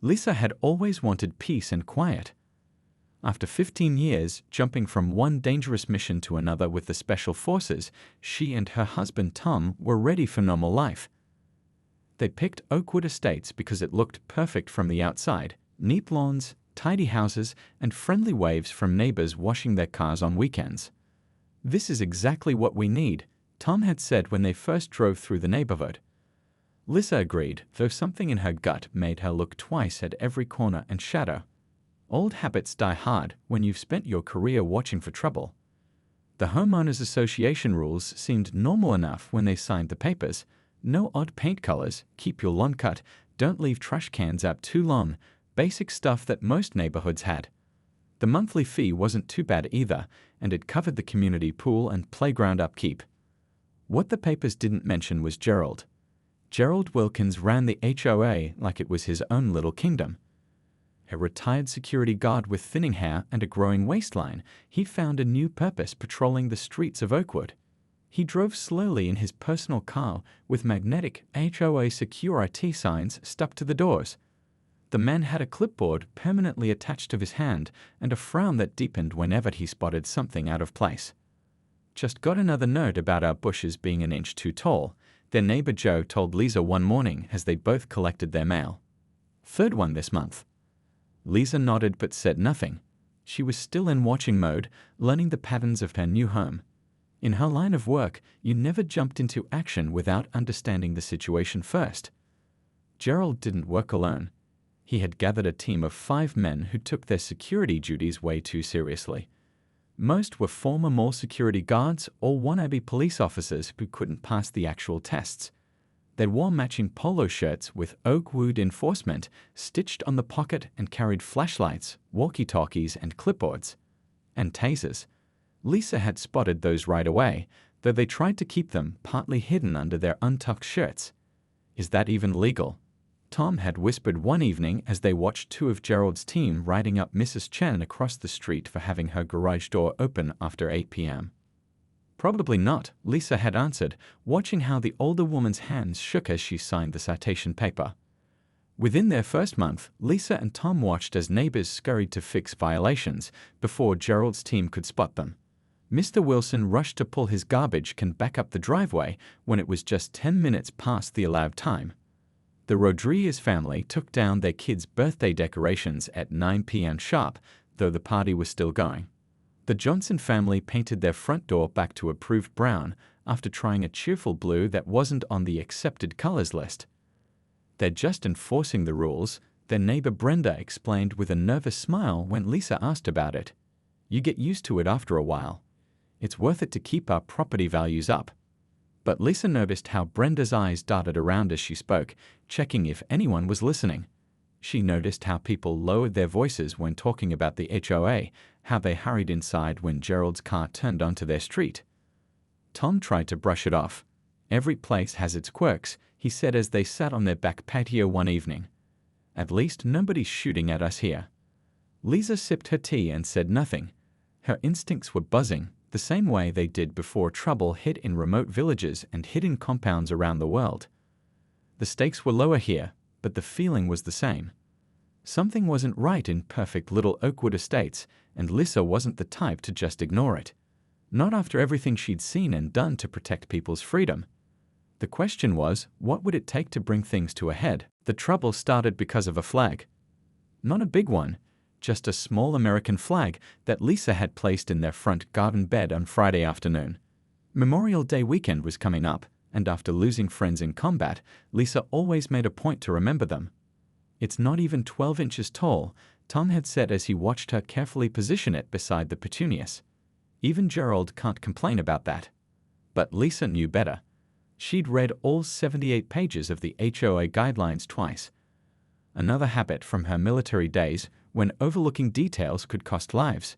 Lisa had always wanted peace and quiet. After 15 years, jumping from one dangerous mission to another with the Special Forces, she and her husband Tom were ready for normal life. They picked Oakwood Estates because it looked perfect from the outside: neat lawns, tidy houses, and friendly waves from neighbors washing their cars on weekends. "This is exactly what we need," Tom had said when they first drove through the neighborhood. Lisa agreed, though something in her gut made her look twice at every corner and shadow. Old habits die hard when you've spent your career watching for trouble. The Homeowners Association rules seemed normal enough when they signed the papers. No odd paint colors, keep your lawn cut, don't leave trash cans out too long, basic stuff that most neighborhoods had. The monthly fee wasn't too bad either, and it covered the community pool and playground upkeep. What the papers didn't mention was Gerald. Gerald Wilkins ran the HOA like it was his own little kingdom. A retired security guard with thinning hair and a growing waistline, he found a new purpose patrolling the streets of Oakwood. He drove slowly in his personal car with magnetic HOA security signs stuck to the doors. The man had a clipboard permanently attached to his hand and a frown that deepened whenever he spotted something out of place. "Just got another note about our bushes being an inch too tall," their neighbor Joe told Lisa one morning as they both collected their mail. "Third one this month." Lisa nodded but said nothing. She was still in watching mode, learning the patterns of her new home. In her line of work, you never jumped into action without understanding the situation first. Gerald didn't work alone. He had gathered a team of 5 men who took their security duties way too seriously. Most were former mall security guards or wannabe police officers who couldn't pass the actual tests. They wore matching polo shirts with Oakwood enforcement stitched on the pocket and carried flashlights, walkie-talkies, and clipboards. And tasers. Lisa had spotted those right away, though they tried to keep them partly hidden under their untucked shirts. "Is that even legal?" Tom had whispered one evening as they watched 2 of Gerald's team riding up Mrs. Chen across the street for having her garage door open after 8 p.m. "Probably not," Lisa had answered, watching how the older woman's hands shook as she signed the citation paper. Within their first month, Lisa and Tom watched as neighbors scurried to fix violations before Gerald's team could spot them. Mr. Wilson rushed to pull his garbage can back up the driveway when it was just 10 minutes past the allowed time. The Rodriguez family took down their kids' birthday decorations at 9 p.m. sharp, though the party was still going. The Johnson family painted their front door back to approved brown after trying a cheerful blue that wasn't on the accepted colors list. "They're just enforcing the rules," their neighbor Brenda explained with a nervous smile when Lisa asked about it. "You get used to it after a while. It's worth it to keep our property values up." But Lisa noticed how Brenda's eyes darted around as she spoke, checking if anyone was listening. She noticed how people lowered their voices when talking about the HOA, how they hurried inside when Gerald's car turned onto their street. Tom tried to brush it off. "Every place has its quirks," he said as they sat on their back patio one evening. "At least nobody's shooting at us here." Lisa sipped her tea and said nothing. Her instincts were buzzing, the same way they did before trouble hit in remote villages and hidden compounds around the world. The stakes were lower here, but the feeling was the same. Something wasn't right in perfect little Oakwood Estates, and Lisa wasn't the type to just ignore it. Not after everything she'd seen and done to protect people's freedom. The question was, what would it take to bring things to a head? The trouble started because of a flag. Not a big one, just a small American flag that Lisa had placed in their front garden bed on Friday afternoon. Memorial Day weekend was coming up, and after losing friends in combat, Lisa always made a point to remember them. "It's not even 12 inches tall," Tom had said as he watched her carefully position it beside the petunias. "Even Gerald can't complain about that." But Lisa knew better. She'd read all 78 pages of the HOA guidelines twice. Another habit from her military days when overlooking details could cost lives.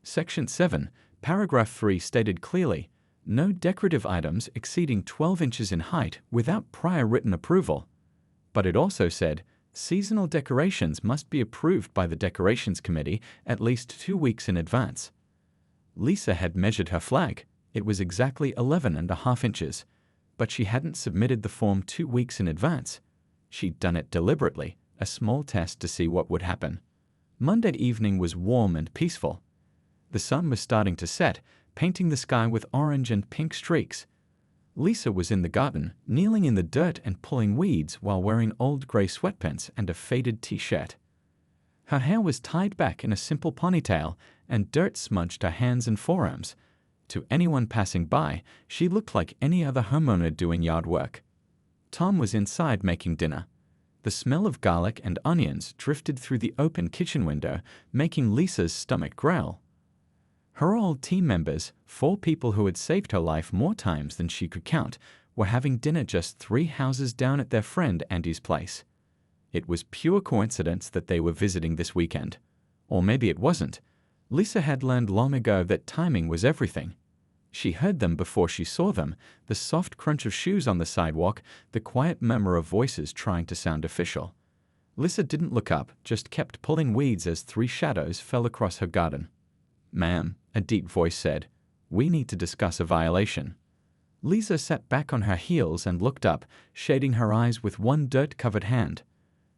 Section 7, paragraph 3 stated clearly, "No decorative items exceeding 12 inches in height without prior written approval." But it also said, "Seasonal decorations must be approved by the Decorations Committee at least 2 weeks in advance." Lisa had measured her flag. It was exactly 11.5 inches. But she hadn't submitted the form 2 weeks in advance. She'd done it deliberately, a small test to see what would happen. Monday evening was warm and peaceful. The sun was starting to set, painting the sky with orange and pink streaks. Lisa was in the garden, kneeling in the dirt and pulling weeds while wearing old gray sweatpants and a faded t-shirt. Her hair was tied back in a simple ponytail, and dirt smudged her hands and forearms. To anyone passing by, she looked like any other homeowner doing yard work. Tom was inside making dinner. The smell of garlic and onions drifted through the open kitchen window, making Lisa's stomach growl. Her old team members, 4 people who had saved her life more times than she could count, were having dinner just 3 houses down at their friend Andy's place. It was pure coincidence that they were visiting this weekend. Or maybe it wasn't. Lisa had learned long ago that timing was everything. She heard them before she saw them, the soft crunch of shoes on the sidewalk, the quiet murmur of voices trying to sound official. Lisa didn't look up, just kept pulling weeds as 3 shadows fell across her garden. "Ma'am," a deep voice said, "we need to discuss a violation." Lisa sat back on her heels and looked up, shading her eyes with one dirt-covered hand.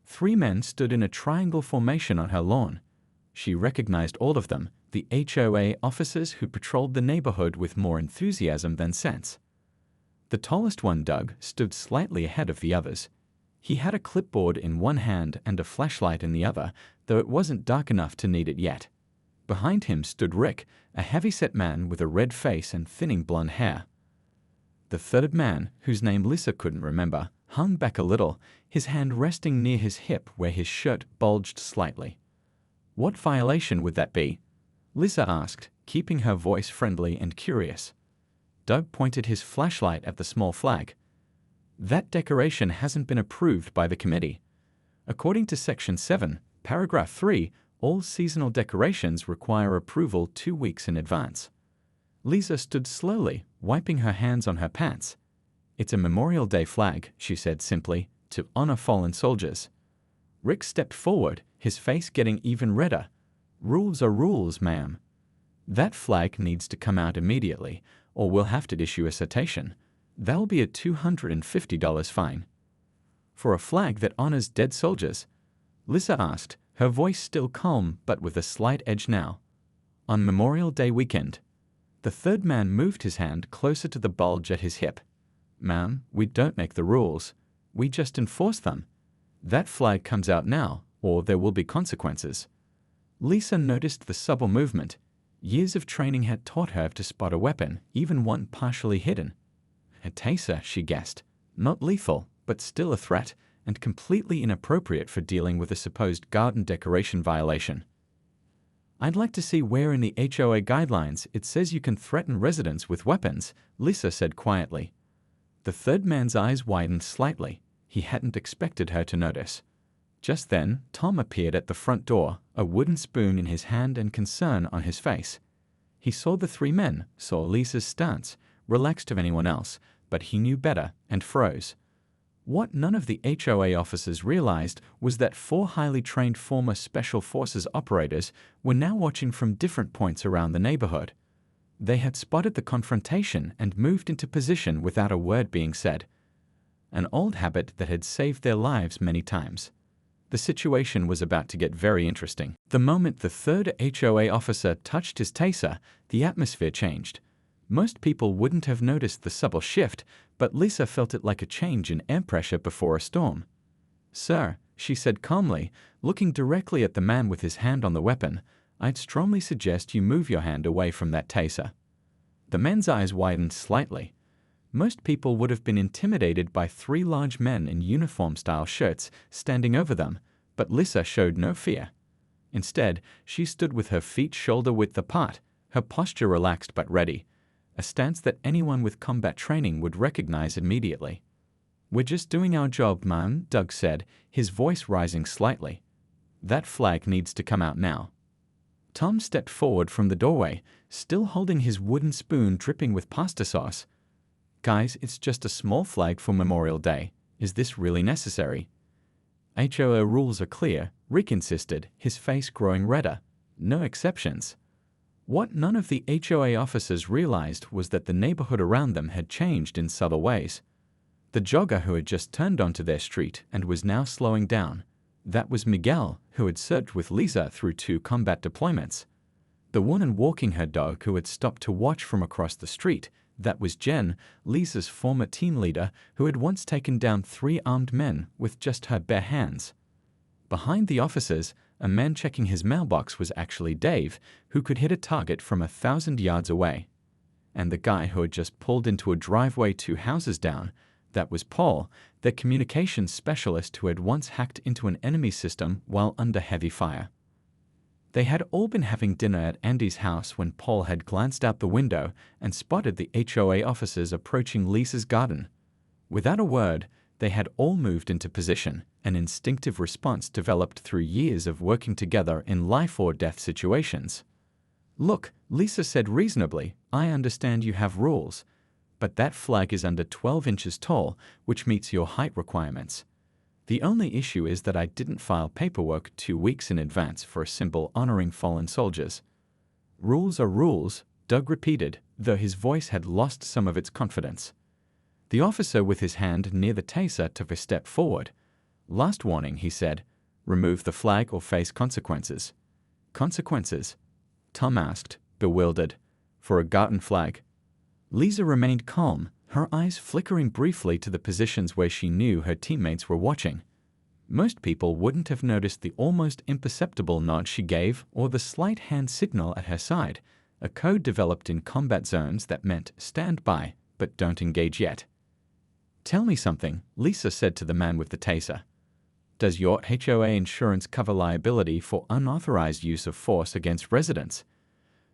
3 men stood in a triangle formation on her lawn. She recognized all of them, the HOA officers who patrolled the neighborhood with more enthusiasm than sense. The tallest one, Doug, stood slightly ahead of the others. He had a clipboard in one hand and a flashlight in the other, though it wasn't dark enough to need it yet. Behind him stood Rick, a heavy-set man with a red face and thinning blonde hair. The third man, whose name Lisa couldn't remember, hung back a little, his hand resting near his hip where his shirt bulged slightly. "What violation would that be?" Lisa asked, keeping her voice friendly and curious. Doug pointed his flashlight at the small flag. "That decoration hasn't been approved by the committee. According to Section 7, Paragraph 3, all seasonal decorations require approval 2 weeks in advance." Lisa stood slowly, wiping her hands on her pants. "It's a Memorial Day flag," she said simply, "to honor fallen soldiers." Rick stepped forward, his face getting even redder. "Rules are rules, ma'am. That flag needs to come out immediately, or we'll have to issue a citation. That'll be a $250 fine." "For a flag that honors dead soldiers?" Lisa asked, her voice still calm but with a slight edge now. "On Memorial Day weekend." The third man moved his hand closer to the bulge at his hip. "Ma'am, we don't make the rules. We just enforce them. That flag comes out now, or there will be consequences." Lisa noticed the subtle movement. Years of training had taught her to spot a weapon, even one partially hidden. A taser, she guessed. Not lethal, but still a threat, and completely inappropriate for dealing with a supposed garden decoration violation. "I'd like to see where in the HOA guidelines it says you can threaten residents with weapons," Lisa said quietly. The third man's eyes widened slightly. He hadn't expected her to notice. Just then, Tom appeared at the front door, a wooden spoon in his hand and concern on his face. He saw the 3 men, saw Lisa's stance, relaxed of anyone else, but he knew better and froze. What none of the HOA officers realized was that 4 highly trained former Special Forces operators were now watching from different points around the neighborhood. They had spotted the confrontation and moved into position without a word being said. An old habit that had saved their lives many times. The situation was about to get very interesting. The moment the third HOA officer touched his taser, the atmosphere changed. Most people wouldn't have noticed the subtle shift, but Lisa felt it like a change in air pressure before a storm. "Sir," she said calmly, looking directly at the man with his hand on the weapon, "I'd strongly suggest you move your hand away from that taser." The man's eyes widened slightly. Most people would have been intimidated by 3 large men in uniform-style shirts standing over them, but Lisa showed no fear. Instead, she stood with her feet shoulder-width apart, her posture relaxed but ready, a stance that anyone with combat training would recognize immediately. "We're just doing our job, ma'am," Doug said, his voice rising slightly. "That flag needs to come out now." Tom stepped forward from the doorway, still holding his wooden spoon dripping with pasta sauce. "Guys, it's just a small flag for Memorial Day. Is this really necessary?" "HOA rules are clear," Rick insisted, his face growing redder. "No exceptions." What none of the HOA officers realized was that the neighborhood around them had changed in subtle ways. The jogger who had just turned onto their street and was now slowing down. That was Miguel, who had served with Lisa through 2 combat deployments. The woman walking her dog who had stopped to watch from across the street, that was Jen, Lisa's former team leader who had once taken down 3 armed men with just her bare hands. Behind the officers, a man checking his mailbox was actually Dave, who could hit a target from 1,000 yards away. And the guy who had just pulled into a driveway 2 houses down, that was Paul, their communications specialist who had once hacked into an enemy system while under heavy fire. They had all been having dinner at Andy's house when Paul had glanced out the window and spotted the HOA officers approaching Lisa's garden. Without a word, they had all moved into position, an instinctive response developed through years of working together in life-or-death situations. "Look," Lisa said reasonably, "I understand you have rules, but that flag is under 12 inches tall, which meets your height requirements. The only issue is that I didn't file paperwork 2 weeks in advance for a simple honoring fallen soldiers." "Rules are rules," Doug repeated, though his voice had lost some of its confidence. The officer with his hand near the taser took a step forward. "Last warning," he said. "Remove the flag or face consequences." "Consequences?" Tom asked, bewildered. "For a garden flag." Lisa remained calm, her eyes flickering briefly to the positions where she knew her teammates were watching. Most people wouldn't have noticed the almost imperceptible nod she gave or the slight hand signal at her side, a code developed in combat zones that meant stand by, but don't engage yet. "Tell me something," Lisa said to the man with the taser. "Does your HOA insurance cover liability for unauthorized use of force against residents?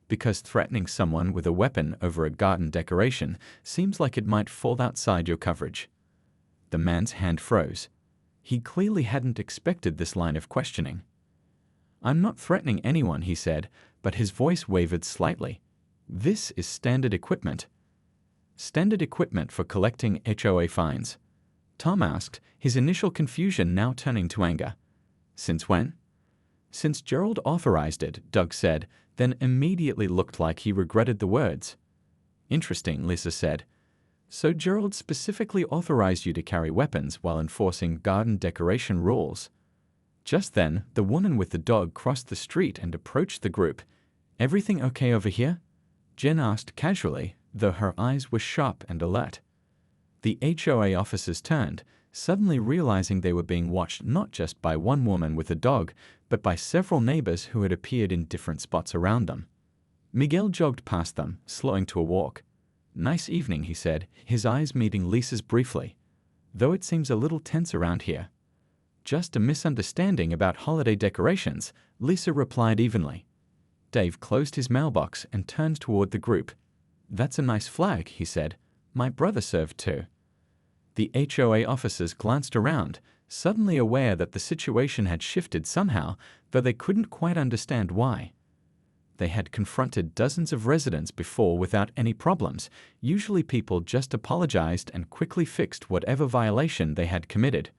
Because threatening someone with a weapon over a garden decoration seems like it might fall outside your coverage." The man's hand froze. He clearly hadn't expected this line of questioning. "I'm not threatening anyone," he said, but his voice wavered slightly. "This is standard equipment." "Standard equipment for collecting HOA fines?" Tom asked, his initial confusion now turning to anger. "Since when?" "Since Gerald authorized it," Doug said, then immediately looked like he regretted the words. "Interesting," Lisa said. "So Gerald specifically authorized you to carry weapons while enforcing garden decoration rules." Just then, the woman with the dog crossed the street and approached the group. "Everything okay over here?" Jen asked casually, though her eyes were sharp and alert. The HOA officers turned, suddenly realizing they were being watched not just by one woman with a dog, but by several neighbors who had appeared in different spots around them. Miguel jogged past them, slowing to a walk. "Nice evening," he said, his eyes meeting Lisa's briefly. "Though it seems a little tense around here." "Just a misunderstanding about holiday decorations," Lisa replied evenly. Dave closed his mailbox and turned toward the group. "That's a nice flag," he said. "My brother served too." The HOA officers glanced around, suddenly aware that the situation had shifted somehow, though they couldn't quite understand why. They had confronted dozens of residents before without any problems. Usually people just apologized and quickly fixed whatever violation they had committed.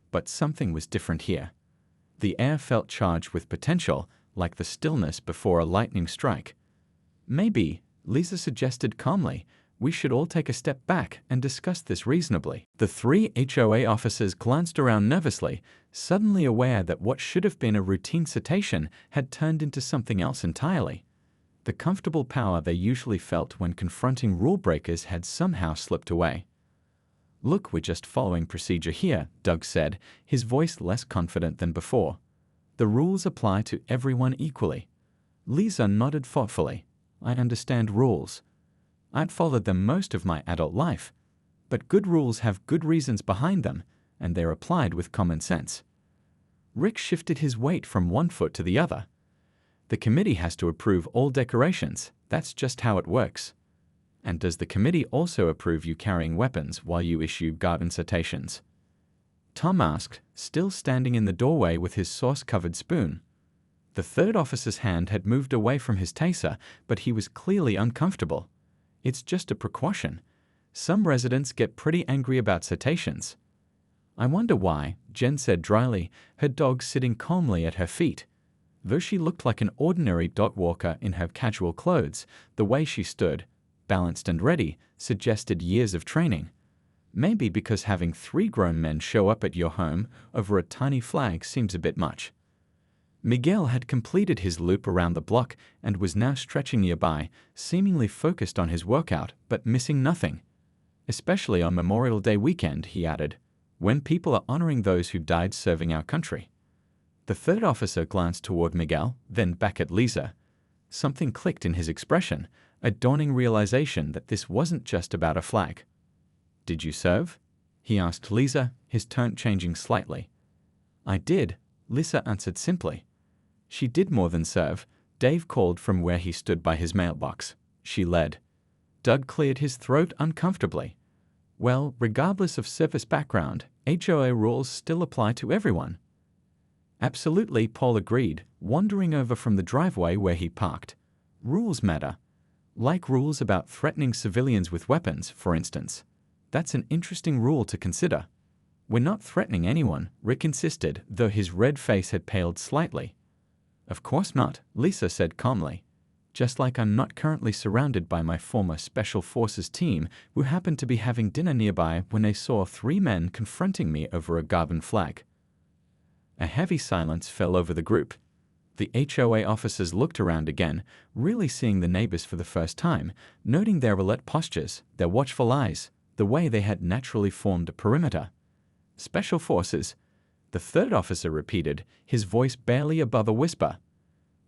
But something was different here. The air felt charged with potential, like the stillness before a lightning strike. "Maybe," Lisa suggested calmly, "we should all take a step back and discuss this reasonably." The 3 HOA officers glanced around nervously, suddenly aware that what should have been a routine citation had turned into something else entirely. The comfortable power they usually felt when confronting rule breakers had somehow slipped away. "Look, we're just following procedure here," Doug said, his voice less confident than before. "The rules apply to everyone equally." Lisa nodded thoughtfully. "I understand rules. I'd followed them most of my adult life. But good rules have good reasons behind them, and they're applied with common sense." Rick shifted his weight from one foot to the other. "The committee has to approve all decorations. That's just how it works." "And does the committee also approve you carrying weapons while you issue garden citations?" Tom asked, still standing in the doorway with his sauce-covered spoon. The 3rd officer's hand had moved away from his taser, but he was clearly uncomfortable. "It's just a precaution. Some residents get pretty angry about citations." "I wonder why," Jen said dryly, her dog sitting calmly at her feet. Though she looked like an ordinary dog walker in her casual clothes, the way she stood, balanced and ready, suggested years of training. Maybe because having 3 grown men show up at your home over a tiny flag seems a bit much. Miguel had completed his loop around the block and was now stretching nearby, seemingly focused on his workout, but missing nothing. Especially on Memorial Day weekend, he added, when people are honoring those who died serving our country. The third officer glanced toward Miguel, then back at Lisa. Something clicked in his expression, a dawning realization that this wasn't just about a flag. "Did you serve?" he asked Lisa, his tone changing slightly. "I did," Lisa answered simply. She did more than serve. Dave called from where he stood by his mailbox. She led. Doug cleared his throat uncomfortably. Well, regardless of service background, HOA rules still apply to everyone. Absolutely, Paul agreed, wandering over from the driveway where he parked. Rules matter. Like rules about threatening civilians with weapons, for instance. That's an interesting rule to consider. We're not threatening anyone, Rick insisted, though his red face had paled slightly. Of course not, Lisa said calmly. Just like I'm not currently surrounded by my former Special Forces team who happened to be having dinner nearby when they saw 3 men confronting me over a Garvin flag. A heavy silence fell over the group. The HOA officers looked around again, really seeing the neighbors for the first time, noting their alert postures, their watchful eyes, the way they had naturally formed a perimeter. Special Forces, the third officer repeated, his voice barely above a whisper.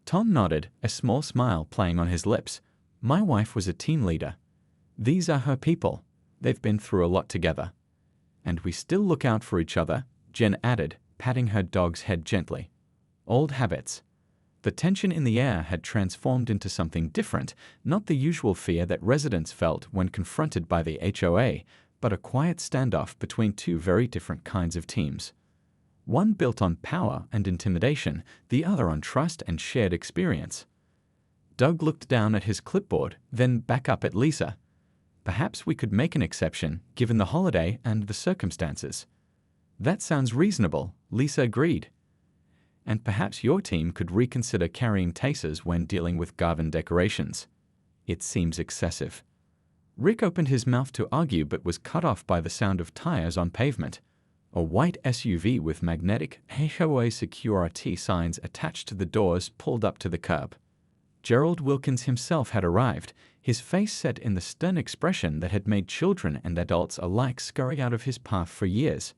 Tom nodded, a small smile playing on his lips. My wife was a team leader. These are her people. They've been through a lot together. And we still look out for each other, Jen added, patting her dog's head gently. Old habits. The tension in the air had transformed into something different, not the usual fear that residents felt when confronted by the HOA, but a quiet standoff between 2 very different kinds of teams. One built on power and intimidation, the other on trust and shared experience. Doug looked down at his clipboard, then back up at Lisa. Perhaps we could make an exception, given the holiday and the circumstances. That sounds reasonable, Lisa agreed. And perhaps your team could reconsider carrying tasers when dealing with Garvin decorations. It seems excessive. Rick opened his mouth to argue but was cut off by the sound of tires on pavement. A white SUV with magnetic HOA security signs attached to the doors pulled up to the curb. Gerald Wilkins himself had arrived, his face set in the stern expression that had made children and adults alike scurry out of his path for years.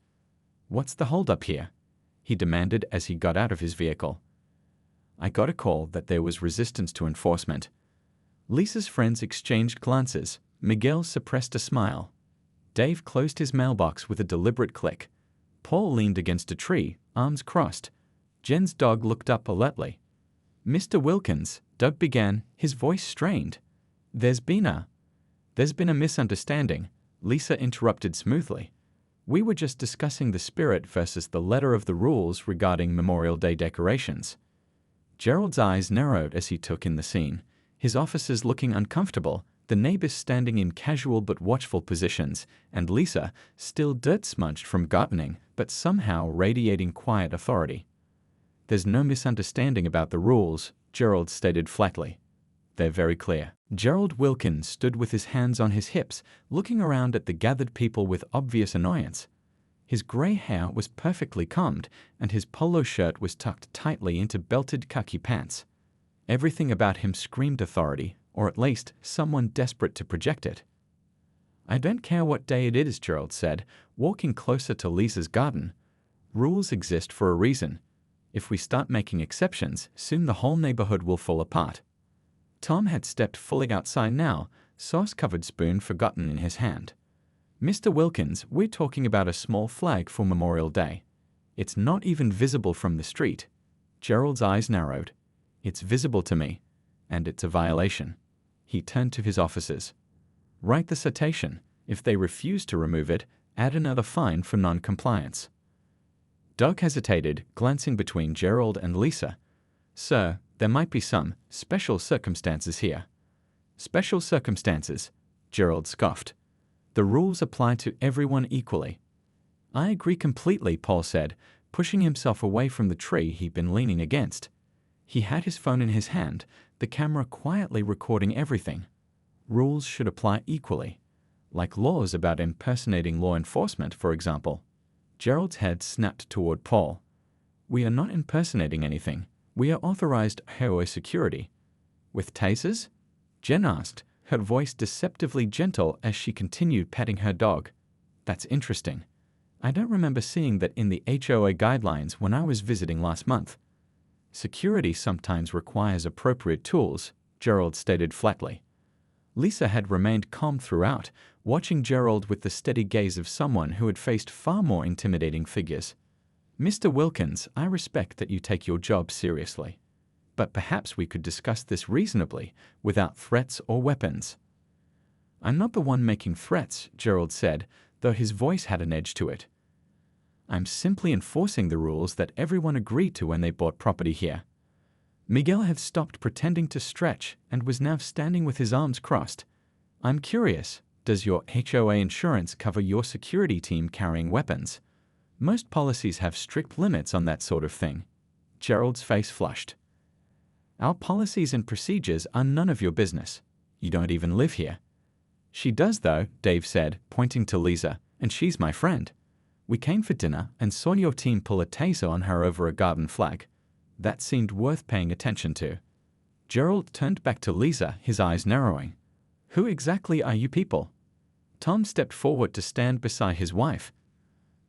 "What's the holdup here?" he demanded as he got out of his vehicle. "I got a call that there was resistance to enforcement." Lisa's friends exchanged glances. Miguel suppressed a smile. Dave closed his mailbox with a deliberate click. Paul leaned against a tree, arms crossed. Jen's dog looked up alertly. "Mr. Wilkins," Doug began, his voice strained. There's been a misunderstanding," Lisa interrupted smoothly. "We were just discussing the spirit versus the letter of the rules regarding Memorial Day decorations." Gerald's eyes narrowed as he took in the scene, his officers looking uncomfortable, the neighbors standing in casual but watchful positions, and Lisa, still dirt-smudged from gardening, but somehow radiating quiet authority. "There's no misunderstanding about the rules," Gerald stated flatly. "They're very clear." Gerald Wilkins stood with his hands on his hips, looking around at the gathered people with obvious annoyance. His gray hair was perfectly combed, and his polo shirt was tucked tightly into belted khaki pants. Everything about him screamed authority, or at least someone desperate to project it. "I don't care what day it is," Gerald said, walking closer to Lisa's garden. "Rules exist for a reason. If we start making exceptions, soon the whole neighborhood will fall apart." Tom had stepped fully outside now, sauce-covered spoon forgotten in his hand. "Mr. Wilkins, we're talking about a small flag for Memorial Day. It's not even visible from the street." Gerald's eyes narrowed. "It's visible to me, and it's a violation." He turned to his officers. "Write the citation. If they refuse to remove it, add another fine for non-compliance." Doug hesitated, glancing between Gerald and Lisa. "Sir, there might be some special circumstances here." "Special circumstances," Gerald scoffed. "The rules apply to everyone equally." "I agree completely," Paul said, pushing himself away from the tree he'd been leaning against. He had his phone in his hand, the camera quietly recording everything. Rules should apply equally. Like laws about impersonating law enforcement, for example. Gerald's head snapped toward Paul. We are not impersonating anything. We are authorized HOA security. With tasers? Jen asked, her voice deceptively gentle as she continued petting her dog. That's interesting. I don't remember seeing that in the HOA guidelines when I was visiting last month. Security sometimes requires appropriate tools, Gerald stated flatly. Lisa had remained calm throughout, watching Gerald with the steady gaze of someone who had faced far more intimidating figures. Mr. Wilkins, I respect that you take your job seriously. But perhaps we could discuss this reasonably, without threats or weapons. I'm not the one making threats, Gerald said, though his voice had an edge to it. I'm simply enforcing the rules that everyone agreed to when they bought property here. Miguel had stopped pretending to stretch and was now standing with his arms crossed. I'm curious, does your HOA insurance cover your security team carrying weapons? Most policies have strict limits on that sort of thing. Gerald's face flushed. Our policies and procedures are none of your business. You don't even live here. She does though, Dave said, pointing to Lisa, and she's my friend. We came for dinner and saw your team pull a taser on her over a garden flag. That seemed worth paying attention to. Gerald turned back to Lisa, his eyes narrowing. Who exactly are you people? Tom stepped forward to stand beside his wife.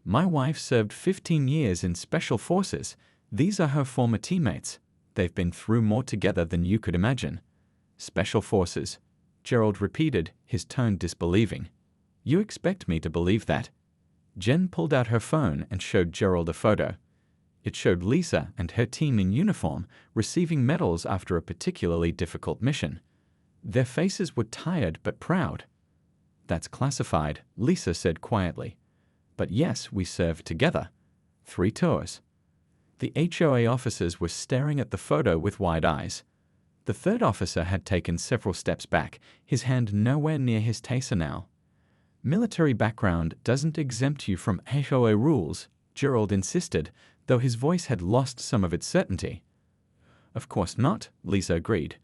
My wife served 15 years in special forces. These are her former teammates. They've been through more together than you could imagine. Special forces, Gerald repeated, his tone disbelieving. You expect me to believe that? Jen pulled out her phone and showed Gerald a photo. It showed Lisa and her team in uniform receiving medals after a particularly difficult mission. Their faces were tired but proud. That's classified, Lisa said quietly. But yes, we served together. 3 tours. The HOA officers were staring at the photo with wide eyes. The third officer had taken several steps back, his hand nowhere near his taser now. Military background doesn't exempt you from HOA rules, Gerald insisted, though his voice had lost some of its certainty. Of course not, Lisa agreed.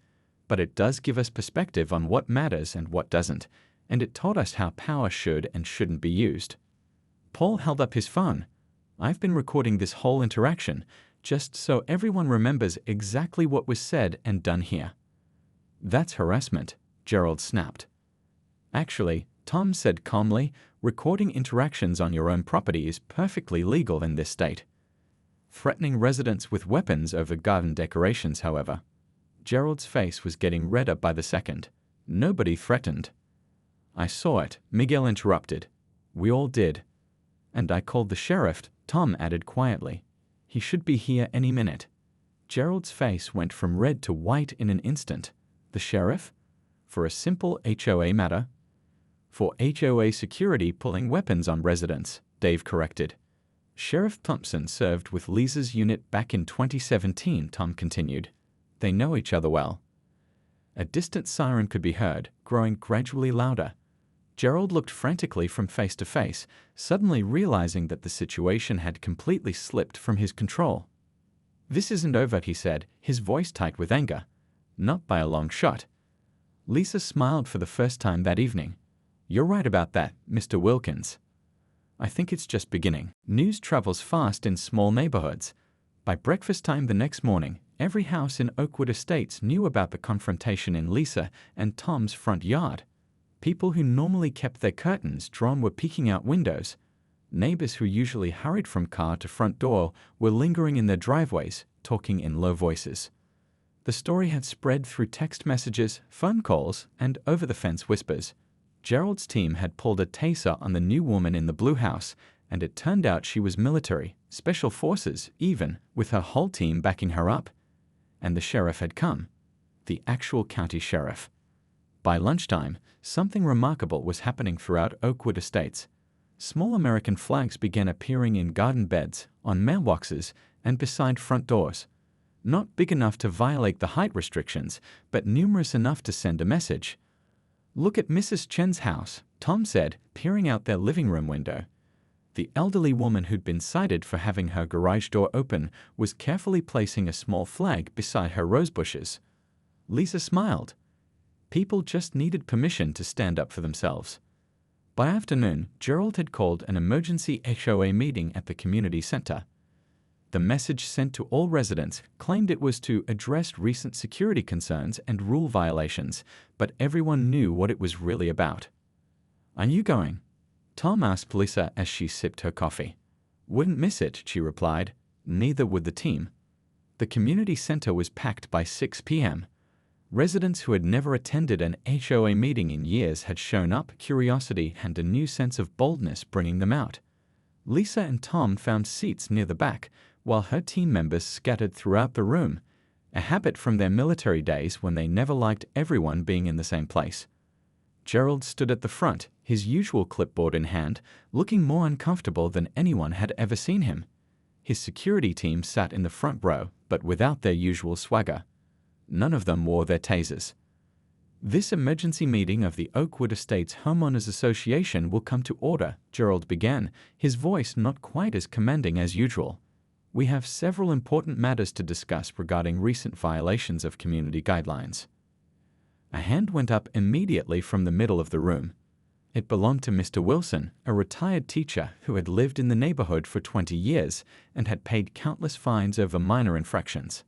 But it does give us perspective on what matters and what doesn't, and it taught us how power should and shouldn't be used. Paul held up his phone. I've been recording this whole interaction, just so everyone remembers exactly what was said and done here. That's harassment, Gerald snapped. Actually, Tom said calmly, recording interactions on your own property is perfectly legal in this state. Threatening residents with weapons over garden decorations, however. Gerald's face was getting redder by the second. Nobody threatened. I saw it, Miguel interrupted. We all did. And I called the sheriff, Tom added quietly. He should be here any minute. Gerald's face went from red to white in an instant. The sheriff? For a simple HOA matter? For HOA security pulling weapons on residents, Dave corrected. Sheriff Thompson served with Lisa's unit back in 2017, Tom continued. They know each other well. A distant siren could be heard, growing gradually louder. Gerald looked frantically from face to face, suddenly realizing that the situation had completely slipped from his control. This isn't over, he said, his voice tight with anger. Not by a long shot. Lisa smiled for the first time that evening. You're right about that, Mr. Wilkins. I think it's just beginning. News travels fast in small neighborhoods. By breakfast time the next morning, every house in Oakwood Estates knew about the confrontation in Lisa and Tom's front yard. People who normally kept their curtains drawn were peeking out windows. Neighbors who usually hurried from car to front door were lingering in their driveways, talking in low voices. The story had spread through text messages, phone calls, and over-the-fence whispers. Gerald's team had pulled a taser on the new woman in the blue house, and it turned out she was military, special forces even, with her whole team backing her up. And the sheriff had come. The actual county sheriff. By lunchtime, something remarkable was happening throughout Oakwood Estates. Small American flags began appearing in garden beds, on mailboxes, and beside front doors. Not big enough to violate the height restrictions, but numerous enough to send a message. Look at Mrs. Chen's house, Tom said, peering out their living room window. The elderly woman who'd been cited for having her garage door open was carefully placing a small flag beside her rose bushes. Lisa smiled. People just needed permission to stand up for themselves. By afternoon, Gerald had called an emergency HOA meeting at the community center. The message sent to all residents claimed it was to address recent security concerns and rule violations, but everyone knew what it was really about. "Are you going?" Tom asked Lisa as she sipped her coffee. "Wouldn't miss it," she replied. Neither would the team. The community center was packed by 6 p.m. Residents who had never attended an HOA meeting in years had shown up, curiosity and a new sense of boldness bringing them out. Lisa and Tom found seats near the back, while her team members scattered throughout the room, a habit from their military days when they never liked everyone being in the same place. Gerald stood at the front, his usual clipboard in hand, looking more uncomfortable than anyone had ever seen him. His security team sat in the front row, but without their usual swagger. None of them wore their tasers. "This emergency meeting of the Oakwood Estates Homeowners Association will come to order," Gerald began, his voice not quite as commanding as usual. "We have several important matters to discuss regarding recent violations of community guidelines." A hand went up immediately from the middle of the room. It belonged to Mr. Wilson, a retired teacher who had lived in the neighborhood for 20 years and had paid countless fines over minor infractions.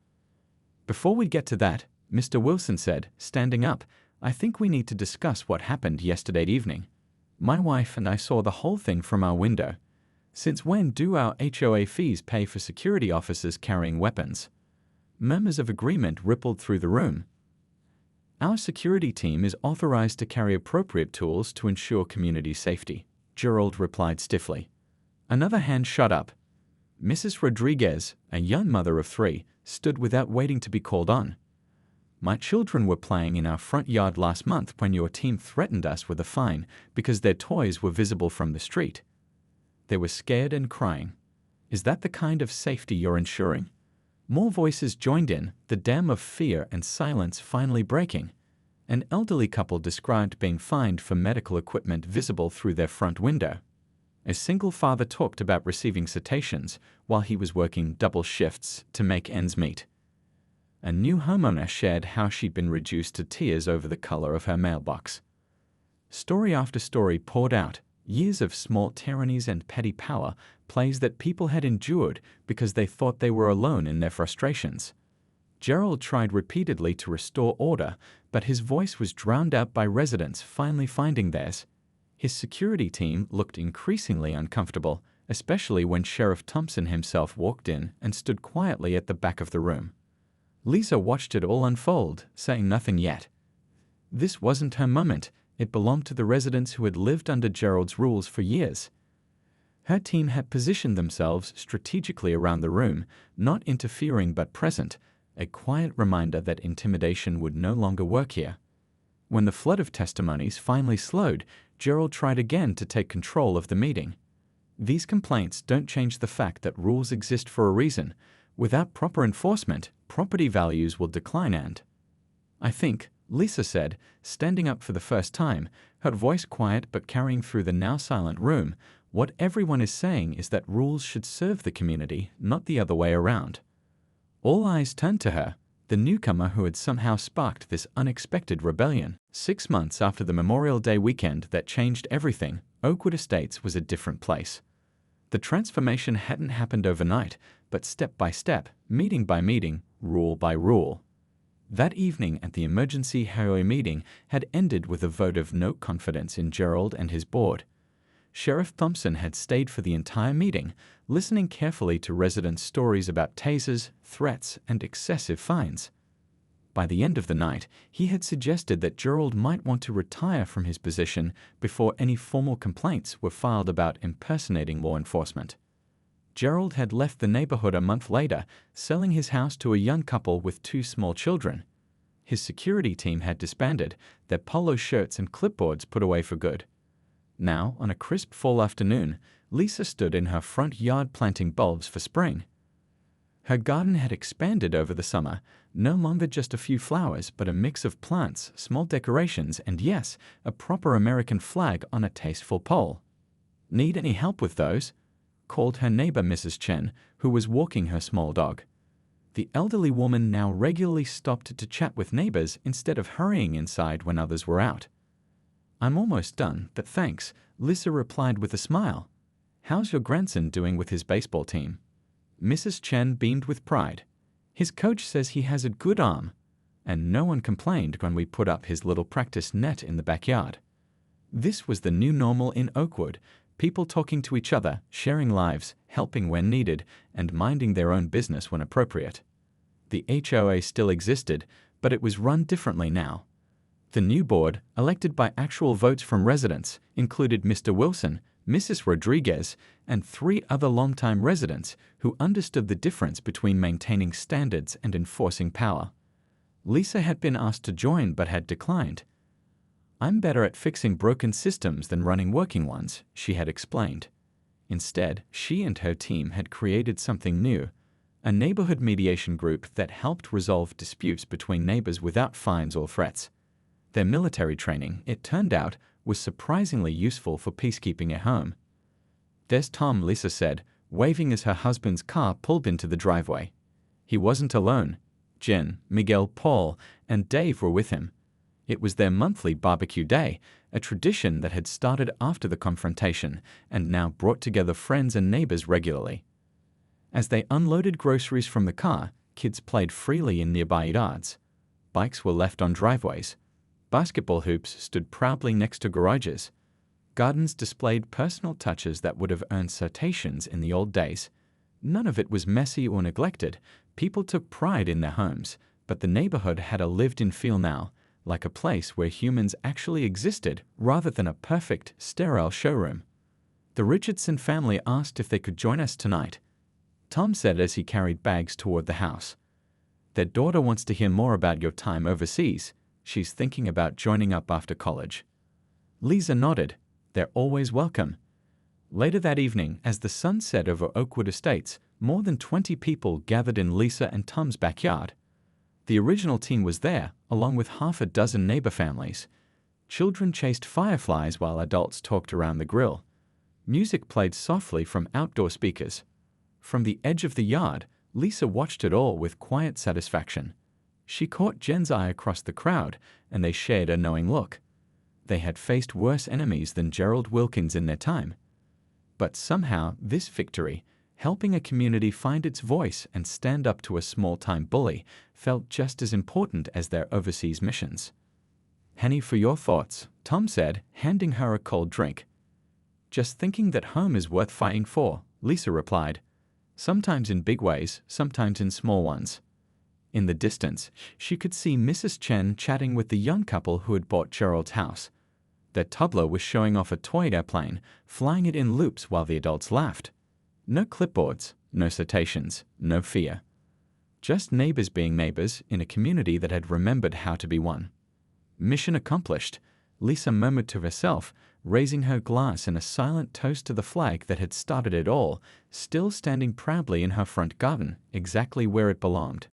"Before we get to that," Mr. Wilson said, standing up, "I think we need to discuss what happened yesterday evening. My wife and I saw the whole thing from our window. Since when do our HOA fees pay for security officers carrying weapons?" Murmurs of agreement rippled through the room. "Our security team is authorized to carry appropriate tools to ensure community safety," Gerald replied stiffly. Another hand shot up. Mrs. Rodriguez, a young mother of 3, stood without waiting to be called on. "My children were playing in our front yard last month when your team threatened us with a fine because their toys were visible from the street. They were scared and crying. Is that the kind of safety you're ensuring?" More voices joined in, the dam of fear and silence finally breaking. An elderly couple described being fined for medical equipment visible through their front window. A single father talked about receiving citations while he was working double shifts to make ends meet. A new homeowner shared how she'd been reduced to tears over the color of her mailbox. Story after story poured out, years of small tyrannies and petty power plays that people had endured because they thought they were alone in their frustrations. Gerald tried repeatedly to restore order, but his voice was drowned out by residents finally finding theirs. His security team looked increasingly uncomfortable, especially when Sheriff Thompson himself walked in and stood quietly at the back of the room. Lisa watched it all unfold, saying nothing yet. This wasn't her moment. It belonged to the residents who had lived under Gerald's rules for years. Her team had positioned themselves strategically around the room, not interfering but present, a quiet reminder that intimidation would no longer work here. When the flood of testimonies finally slowed, Gerald tried again to take control of the meeting. "These complaints don't change the fact that rules exist for a reason. Without proper enforcement, property values will decline and—" "I think," Lisa said, standing up for the first time, her voice quiet but carrying through the now silent room, "what everyone is saying is that rules should serve the community, not the other way around." All eyes turned to her, the newcomer who had somehow sparked this unexpected rebellion. 6 months after the Memorial Day weekend that changed everything, Oakwood Estates was a different place. The transformation hadn't happened overnight, but step by step, meeting by meeting, rule by rule. That evening at the emergency HOA meeting had ended with a vote of no confidence in Gerald and his board. Sheriff Thompson had stayed for the entire meeting, listening carefully to residents' stories about tasers, threats, and excessive fines. By the end of the night, he had suggested that Gerald might want to retire from his position before any formal complaints were filed about impersonating law enforcement. Gerald had left the neighborhood a month later, selling his house to a young couple with 2 small children. His security team had disbanded, their polo shirts and clipboards put away for good. Now, on a crisp fall afternoon, Lisa stood in her front yard planting bulbs for spring. Her garden had expanded over the summer, no longer just a few flowers, but a mix of plants, small decorations, and yes, a proper American flag on a tasteful pole. "Need any help with those?" called her neighbor Mrs. Chen, who was walking her small dog. The elderly woman now regularly stopped to chat with neighbors instead of hurrying inside when others were out. "I'm almost done, but thanks," Lisa replied with a smile. "How's your grandson doing with his baseball team?" Mrs. Chen beamed with pride. "His coach says he has a good arm." And no one complained when we put up his little practice net in the backyard. This was the new normal in Oakwood, people talking to each other, sharing lives, helping when needed, and minding their own business when appropriate. The HOA still existed, but it was run differently now. The new board, elected by actual votes from residents, included Mr. Wilson, Mrs. Rodriguez, and 3 other longtime residents who understood the difference between maintaining standards and enforcing power. Lisa had been asked to join but had declined. "I'm better at fixing broken systems than running working ones," she had explained. Instead, she and her team had created something new, a neighborhood mediation group that helped resolve disputes between neighbors without fines or threats. Their military training, it turned out, was surprisingly useful for peacekeeping at home. "There's Tom," Lisa said, waving as her husband's car pulled into the driveway. He wasn't alone. Jen, Miguel, Paul, and Dave were with him. It was their monthly barbecue day, a tradition that had started after the confrontation and now brought together friends and neighbors regularly. As they unloaded groceries from the car, kids played freely in nearby yards. Bikes were left on driveways. Basketball hoops stood proudly next to garages. Gardens displayed personal touches that would have earned citations in the old days. None of it was messy or neglected. People took pride in their homes, but the neighborhood had a lived-in feel now, like a place where humans actually existed rather than a perfect, sterile showroom. The Richardson family asked if they could join us tonight. Tom said as he carried bags toward the house. "Their daughter wants to hear more about your time overseas. She's thinking about joining up after college." Lisa nodded. "They're always welcome." Later that evening, as the sun set over Oakwood Estates, more than 20 people gathered in Lisa and Tom's backyard. The original team was there, along with half a dozen neighbor families. Children chased fireflies while adults talked around the grill. Music played softly from outdoor speakers. From the edge of the yard, Lisa watched it all with quiet satisfaction. She caught Jen's eye across the crowd, and they shared a knowing look. They had faced worse enemies than Gerald Wilkins in their time. But somehow, this victory, helping a community find its voice and stand up to a small-time bully, felt just as important as their overseas missions. "Henny, for your thoughts," Tom said, handing her a cold drink. "Just thinking that home is worth fighting for," Lisa replied. "Sometimes in big ways, sometimes in small ones." In the distance, she could see Mrs. Chen chatting with the young couple who had bought Gerald's house. Their toddler was showing off a toy airplane, flying it in loops while the adults laughed. No clipboards, no citations, no fear. Just neighbors being neighbors in a community that had remembered how to be one. Mission accomplished, Lisa murmured to herself, raising her glass in a silent toast to the flag that had started it all, still standing proudly in her front garden, exactly where it belonged.